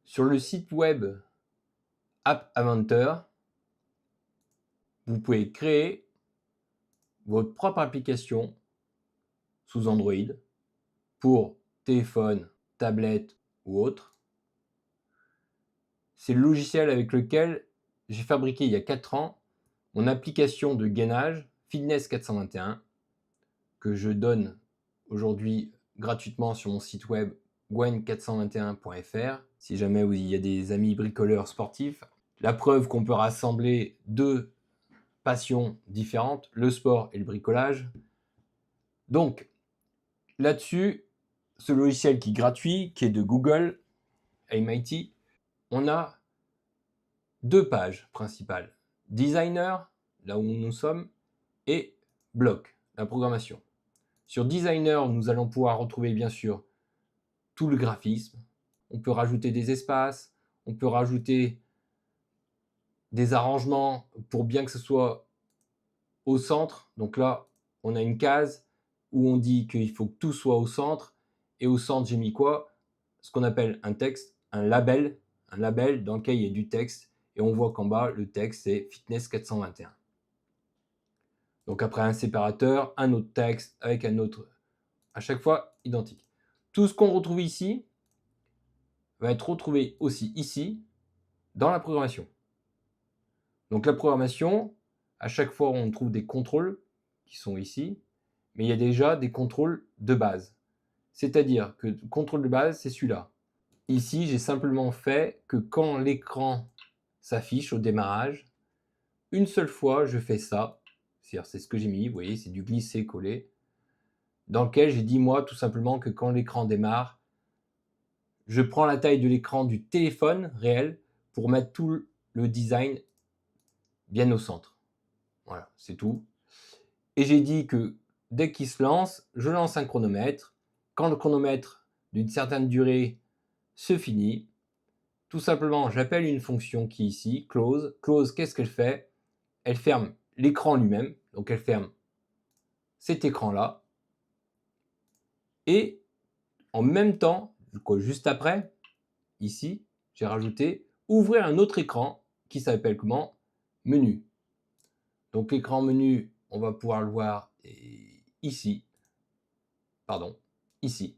Sur le site web App Inventor, vous pouvez créer votre propre application sous Android pour téléphone, tablette ou autre. C'est le logiciel avec lequel j'ai fabriqué il y a 4 ans mon application de gainage Fitness 421 que je donne aujourd'hui gratuitement sur mon site web gwen421.fr si jamais il y a des amis bricoleurs sportifs. La preuve qu'on peut rassembler deux passions différentes, le sport et le bricolage. Donc, là-dessus, ce logiciel qui est gratuit, qui est de Google, MIT, on a deux pages principales. Designer, là où nous sommes, et Bloc, la programmation. Sur Designer, nous allons pouvoir retrouver bien sûr tout le graphisme. On peut rajouter des espaces, on peut rajouter des arrangements pour bien que ce soit au centre. Donc là, on a une case où on dit qu'il faut que tout soit au centre. Et au centre, j'ai mis quoi? Ce qu'on appelle un texte, un label dans lequel il y a du texte. Et on voit qu'en bas, le texte, c'est Fitness 421. Donc après un séparateur, un autre texte avec un autre, à chaque fois identique. Tout ce qu'on retrouve ici va être retrouvé aussi ici, dans la programmation. Donc la programmation, à chaque fois on trouve des contrôles qui sont ici, mais il y a déjà des contrôles de base. C'est-à-dire que le contrôle de base, c'est celui-là. Ici, j'ai simplement fait que quand l'écran s'affiche au démarrage, une seule fois, je fais ça. C'est ce que j'ai mis, vous voyez, c'est du glisser-coller, dans lequel j'ai dit, moi, tout simplement, que quand l'écran démarre, je prends la taille de l'écran du téléphone réel pour mettre tout le design bien au centre. Voilà, c'est tout. Et j'ai dit que dès qu'il se lance, je lance un chronomètre. Quand le chronomètre d'une certaine durée se finit, tout simplement, j'appelle une fonction qui est ici, close. Close, qu'est-ce qu'elle fait? Elle ferme l'écran lui-même, donc elle ferme cet écran-là. Et en même temps, juste après, ici, j'ai rajouté ouvrir un autre écran qui s'appelle comment? Menu. Donc l'écran menu, on va pouvoir le voir ici. Pardon, ici.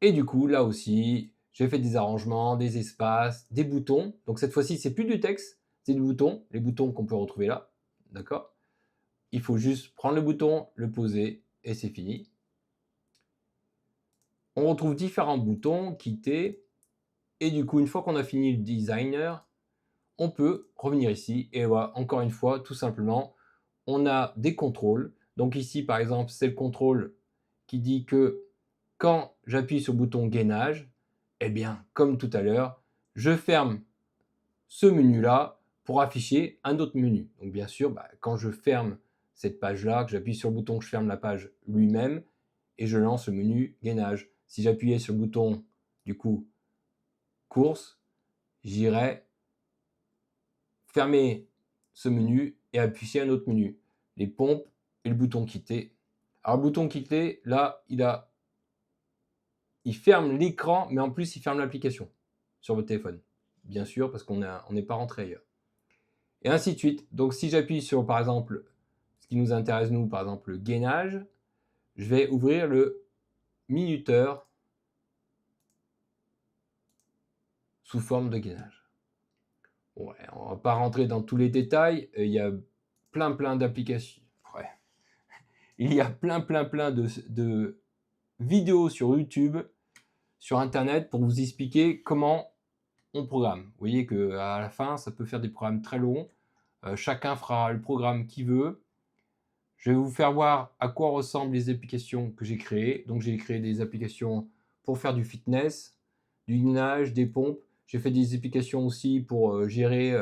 Et du coup, là aussi, j'ai fait des arrangements, des espaces, des boutons. Donc cette fois-ci, c'est plus du texte, c'est des boutons, les boutons qu'on peut retrouver là. D'accord? Il faut juste prendre le bouton, le poser et c'est fini. On retrouve différents boutons, quitter. Et du coup, une fois qu'on a fini le designer, on peut revenir ici et voilà, encore une fois, tout simplement, on a des contrôles. Donc ici, par exemple, c'est le contrôle qui dit que quand j'appuie sur le bouton gainage, eh bien, comme tout à l'heure, je ferme ce menu-là pour afficher un autre menu. Donc bien sûr, quand je ferme cette page-là, que j'appuie sur le bouton, que je ferme la page lui-même, et je lance le menu gainage. Si j'appuyais sur le bouton, du coup, course, j'irais fermer ce menu et appuyer un autre menu. Les pompes et le bouton quitter. Alors le bouton quitter, là, il ferme l'écran, mais en plus, il ferme l'application sur votre téléphone. Bien sûr, parce qu'on n'est pas rentré ailleurs. Et ainsi de suite. Donc si j'appuie sur, par exemple, ce qui nous intéresse, nous, par exemple, le gainage, je vais ouvrir le minuteur sous forme de gainage. Ouais, on ne va pas rentrer dans tous les détails. Il y a plein d'applications. Ouais. Il y a plein de vidéos sur YouTube, sur Internet, pour vous expliquer comment on programme. Vous voyez qu'à la fin, ça peut faire des programmes très longs. Chacun fera le programme qu'il veut. Je vais vous faire voir à quoi ressemblent les applications que j'ai créées. Donc j'ai créé des applications pour faire du fitness, du gainage, des pompes. J'ai fait des applications aussi pour gérer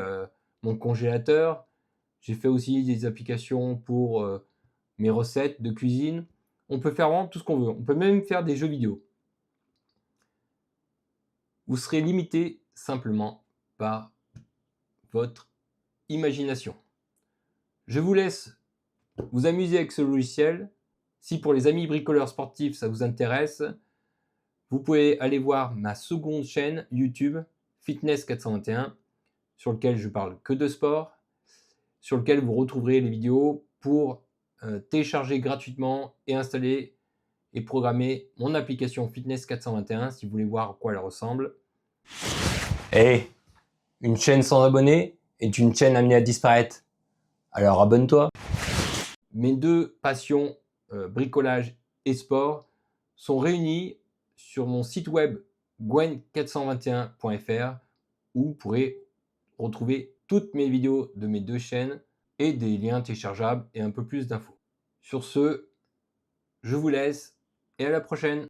mon congélateur. J'ai fait aussi des applications pour mes recettes de cuisine. On peut faire vraiment tout ce qu'on veut. On peut même faire des jeux vidéo. Vous serez limité simplement par votre imagination. Je vous laisse vous amuser avec ce logiciel. Si pour les amis bricoleurs sportifs ça vous intéresse, Vous pouvez aller voir ma seconde chaîne YouTube, Fitness 421, sur lequel je parle que de sport, sur lequel vous retrouverez les vidéos pour télécharger gratuitement et installer et programmer mon application Fitness 421 si vous voulez voir à quoi elle ressemble. Hey, une chaîne sans abonnés est une chaîne amenée à disparaître. Alors abonne-toi. Mes deux passions, bricolage et sport, sont réunies sur mon site web gwen421.fr où vous pourrez retrouver toutes mes vidéos de mes deux chaînes et des liens téléchargeables et un peu plus d'infos. Sur ce, je vous laisse et à la prochaine.